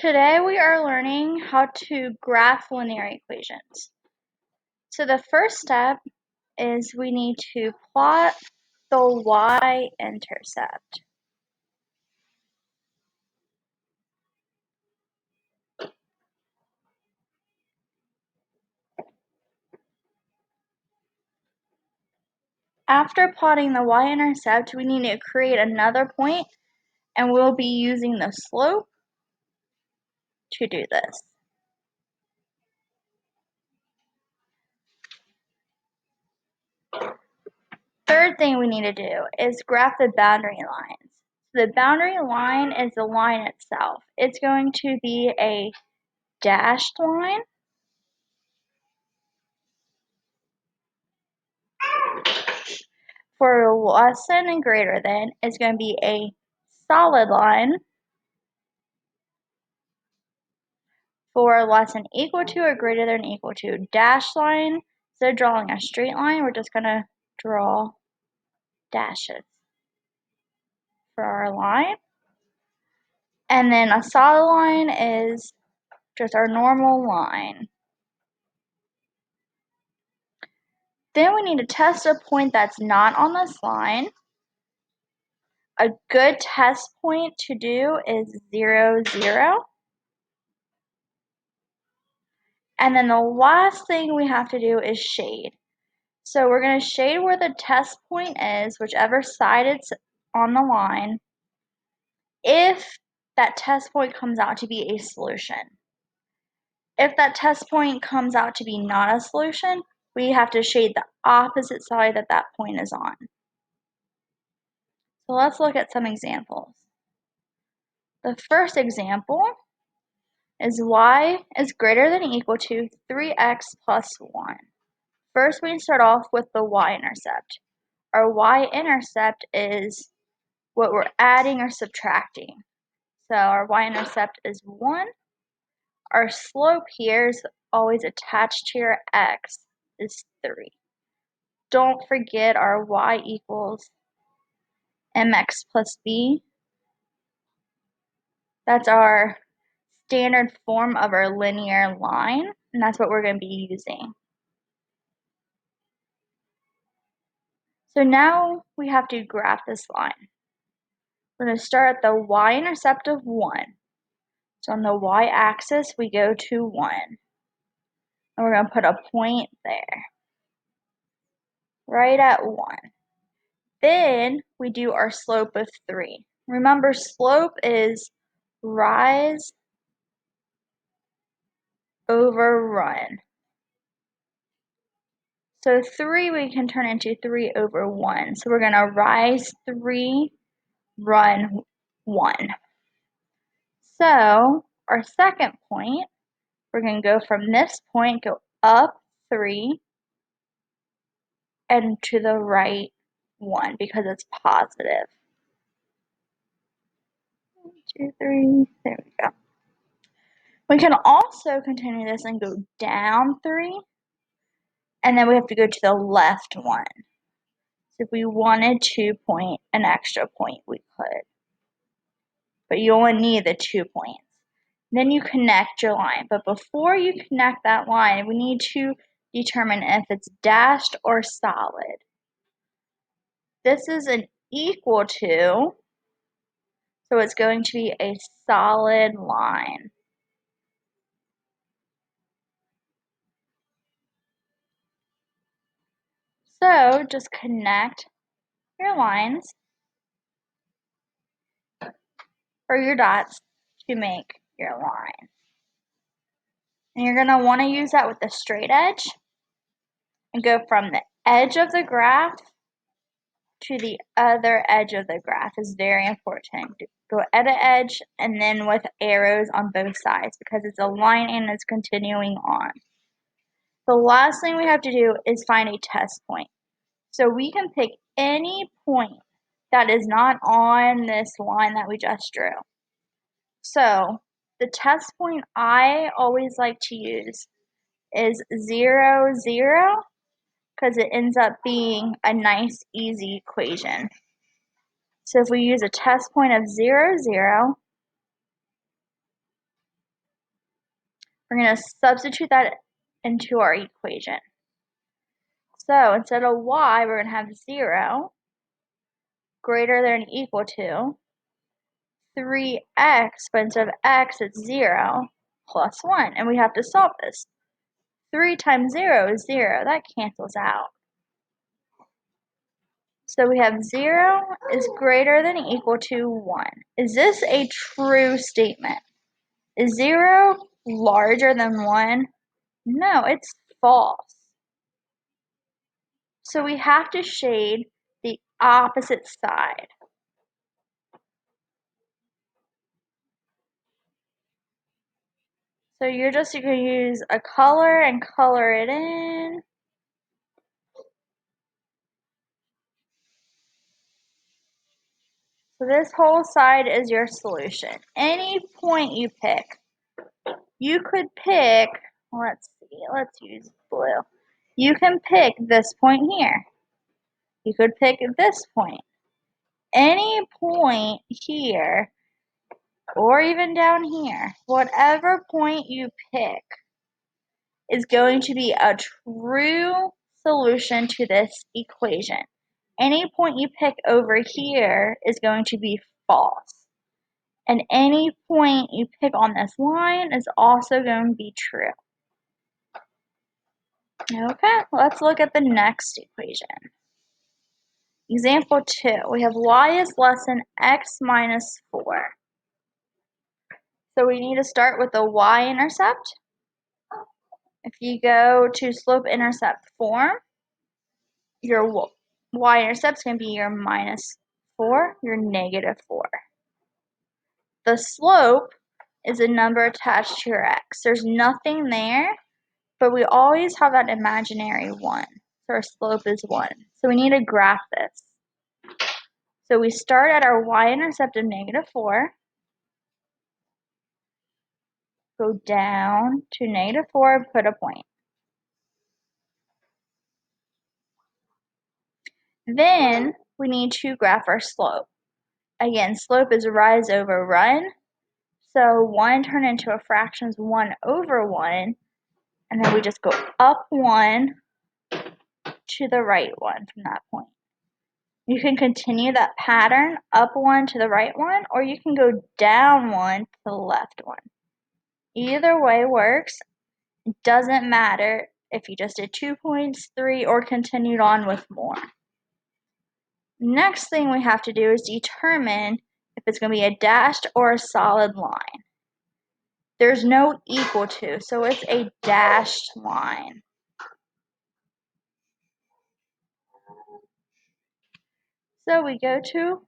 Today we are learning how to graph linear equations. So the first step is we need to plot the y-intercept. After plotting the y-intercept, we need to create another point, and we'll be using the slope to do this. Third thing we need to do is graph the boundary lines. The boundary line is the line itself. It's going to be a dashed line. For less than and greater than is going to be a solid line. For less than equal to or greater than equal to, dashed line. Instead of drawing a straight line, we're just going to draw dashes for our line. And then a solid line is just our normal line. Then we need to test a point that's not on this line. A good test point to do is 0, 0. And then the last thing we have to do is shade. So we're going to shade where the test point is, whichever side it's on the line, if that test point comes out to be a solution. If that test point comes out to be not a solution, we have to shade the opposite side that that point is on. So let's look at some examples. The first example is y is greater than or equal to 3x plus 1. First, we start off with the y-intercept. Our y-intercept is what we're adding or subtracting. So our y-intercept is 1. Our slope here is always attached to your x is 3. Don't forget our y equals mx plus b. That's our standard form of our linear line, and that's what we're going to be using. So now we have to graph this line. We're going to start at the y-intercept of 1. So on the y-axis, we go to 1. And we're going to put a point there, right at 1. Then we do our slope of 3. Remember, slope is rise over run. So 3 we can turn into 3 over 1. So we're going to rise 3, run 1. So our second point, we're going to go from this point, go up 3, and to the right 1 because it's positive. 1, 2, 3, there we go. We can also continue this and go down 3, and then we have to go to the left 1. So if we wanted to point an extra point, we could. But you only need the 2 points. Then you connect your line. But before you connect that line, we need to determine if it's dashed or solid. This is an equal to, so it's going to be a solid line. So just connect your lines or your dots to make your line. And you're going to want to use that with the straight edge and go from the edge of the graph to the other edge of the graph is very important. Go at the edge and then with arrows on both sides because it's a line and it's continuing on. The last thing we have to do is find a test point. So we can pick any point that is not on this line that we just drew. So the test point I always like to use is 0, 0 because it ends up being a nice, easy equation. So if we use a test point of 0, 0, We're going to substitute that into our equation. So instead of y, we're going to have 0 greater than or equal to 3x, but instead of x, it's 0 plus 1. And we have to solve this. 3 times 0 is 0. That cancels out. So we have 0 is greater than or equal to 1. Is this a true statement? Is 0 larger than 1? No, it's false. So we have to shade the opposite side. So you're just going to use a color and color it in. So this whole side is your solution. Any point you pick. You could pick, let's see, let's use blue. You can pick this point here. You could pick this point. Any point here, or even down here, whatever point you pick is going to be a true solution to this equation. Any point you pick over here is going to be false. And any point you pick on this line is also going to be true. Okay, let's look at the next equation. Example 2, we have y is less than x minus 4. So we need to start with the y-intercept. If you go to slope-intercept form, your y-intercept is going to be your minus 4, your negative 4. The slope is a number attached to your x. There's nothing there, but we always have that imaginary 1. So our slope is 1. So we need to graph this. So we start at our y-intercept of negative 4, go down to negative 4, put a point. Then we need to graph our slope. Again, slope is rise over run. So 1 turned into a fraction is 1 over 1. And then we just go up 1 to the right 1 from that point. You can continue that pattern, up 1 to the right 1, or you can go down 1 to the left 1. Either way works. It doesn't matter if you just did 2 points, 3, or continued on with more. Next thing we have to do is determine if it's going to be a dashed or a solid line. There's no equal to, so it's a dashed line. So we go to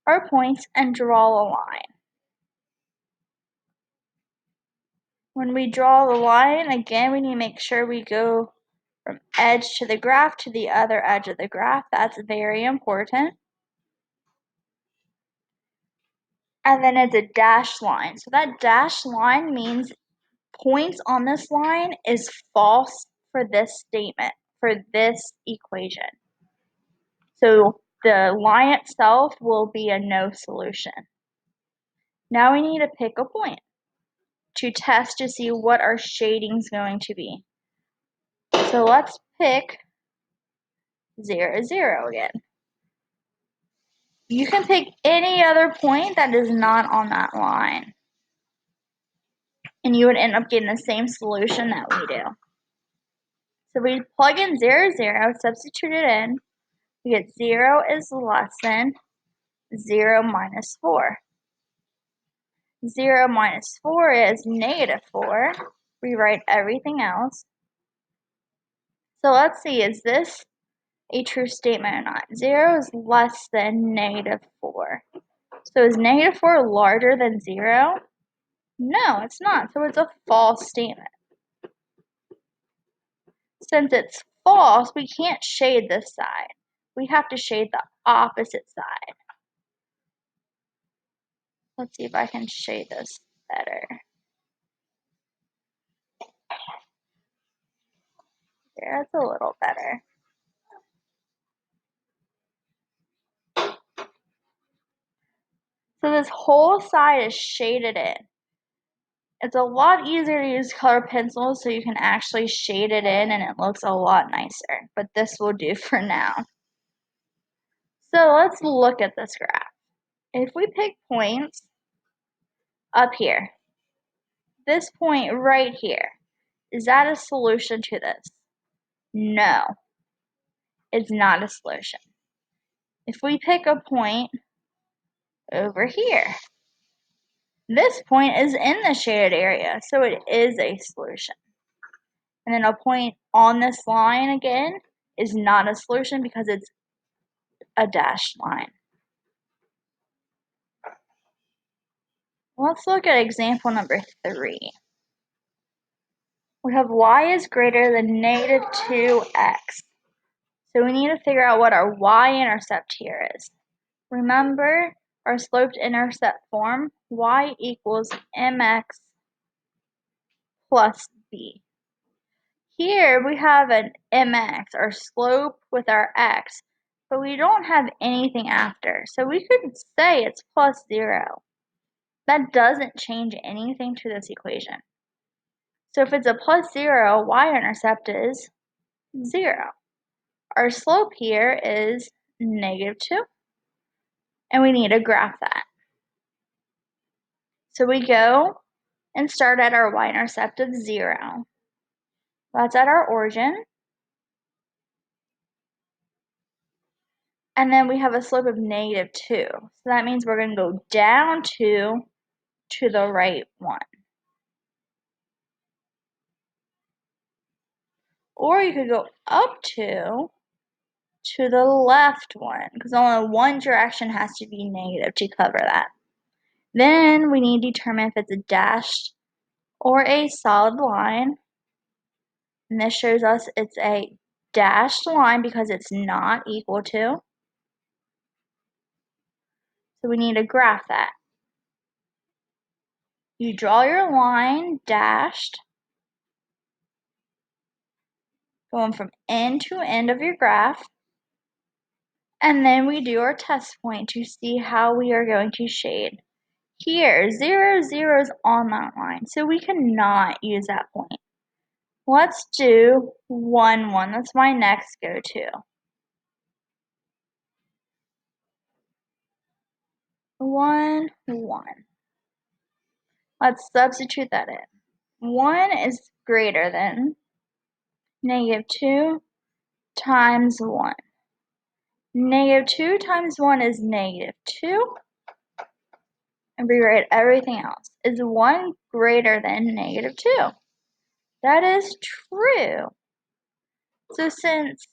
our points and draw a line. When we draw the line, again, we need to make sure we go from edge to the graph to the other edge of the graph. That's very important. And then it's a dashed line. So that dashed line means points on this line is false for this statement, for this equation. So the line itself will be a no solution. Now we need to pick a point to test to see what our shading is going to be. So let's pick 0, 0 again. You can pick any other point that is not on that line. And you would end up getting the same solution that we do. So we plug in 0, 0, substitute it in. We get 0 is less than 0 minus 4. 0 minus 4 is negative 4. Rewrite everything else. So let's see, is this a true statement or not? 0 is less than negative 4. So is negative 4 larger than 0? No, it's not. So it's a false statement. Since it's false, we can't shade this side. We have to shade the opposite side. Let's see if I can shade this better. There, that's a little better. So this whole side is shaded in. It's a lot easier to use color pencils so you can actually shade it in and it looks a lot nicer, but this will do for now. So let's look at this graph. If we pick points up here, this point right here, is that a solution to this? No, it's not a solution. If we pick a point over here, this point is in the shaded area, so it is a solution. And then a point on this line again is not a solution because it's a dashed line. Let's look at example number 3. We have y is greater than negative 2x. So we need to figure out what our y-intercept here is. Remember our sloped-intercept form, y equals mx plus b. Here we have an mx, our slope with our x, but we don't have anything after. So we could say it's plus 0. That doesn't change anything to this equation. So if it's a plus 0, y-intercept is 0. Our slope here is negative 2, and we need to graph that. So we go and start at our y-intercept of 0. That's at our origin. And then we have a slope of negative 2. So that means we're going to go down 2 to the right 1. Or you could go up 2 to the left 1, because only one direction has to be negative to cover that. Then we need to determine if it's a dashed or a solid line. And this shows us it's a dashed line because it's not equal to. So we need to graph that. You draw your line dashed, going from end to end of your graph. And then we do our test point to see how we are going to shade. Here, 0, 0 is on that line, so we cannot use that point. Let's do 1, 1. That's my next go-to. 1, 1. Let's substitute that in. 1 is greater than negative 2 times 1. Negative 2 times 1 is negative 2. And rewrite everything else. Is 1 greater than negative 2? That is true. So since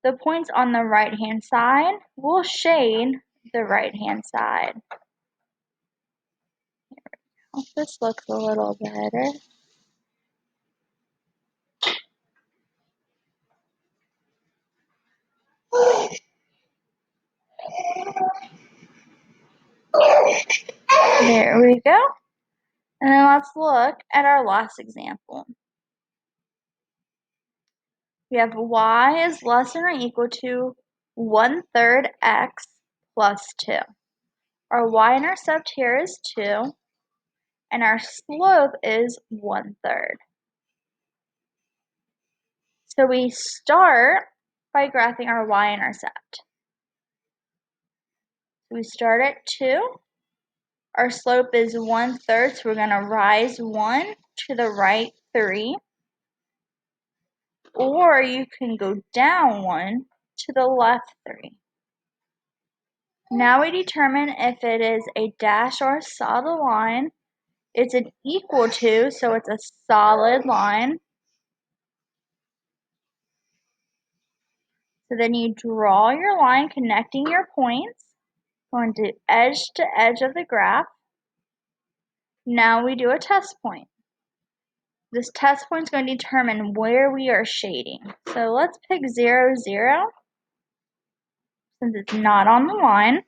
the point's on the right-hand side, we'll shade the right-hand side. This looks a little better. There we go. And then let's look at our last example. We have y is less than or equal to 1/3 x plus 2. Our y-intercept here is 2, and our slope is 1/3. So we start by graphing our y-intercept. We start at 2. Our slope is 1/3, so we're going to rise 1 to the right 3. Or you can go down 1 to the left 3. Now we determine if it is a dash or a solid line. It's an equal to, so it's a solid line. So then you draw your line connecting your points, going to edge of the graph. Now we do a test point. This test point is going to determine where we are shading. So let's pick 0, 0, since it's not on the line.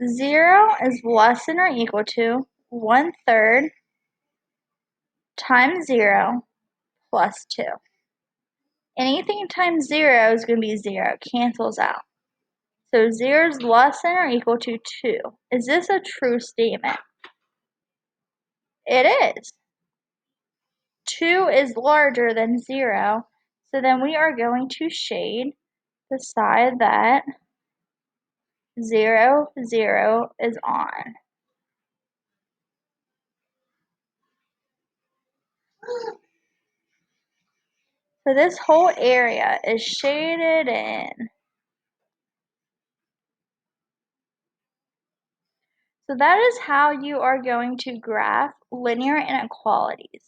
0 is less than or equal to 1/3 times 0 plus 2. Anything times 0 is going to be 0, cancels out. So 0 is less than or equal to 2. Is this a true statement? It is. 2 is larger than 0, so then we are going to shade the side that 0, 0 is on. So this whole area is shaded in. So that is how you are going to graph linear inequalities.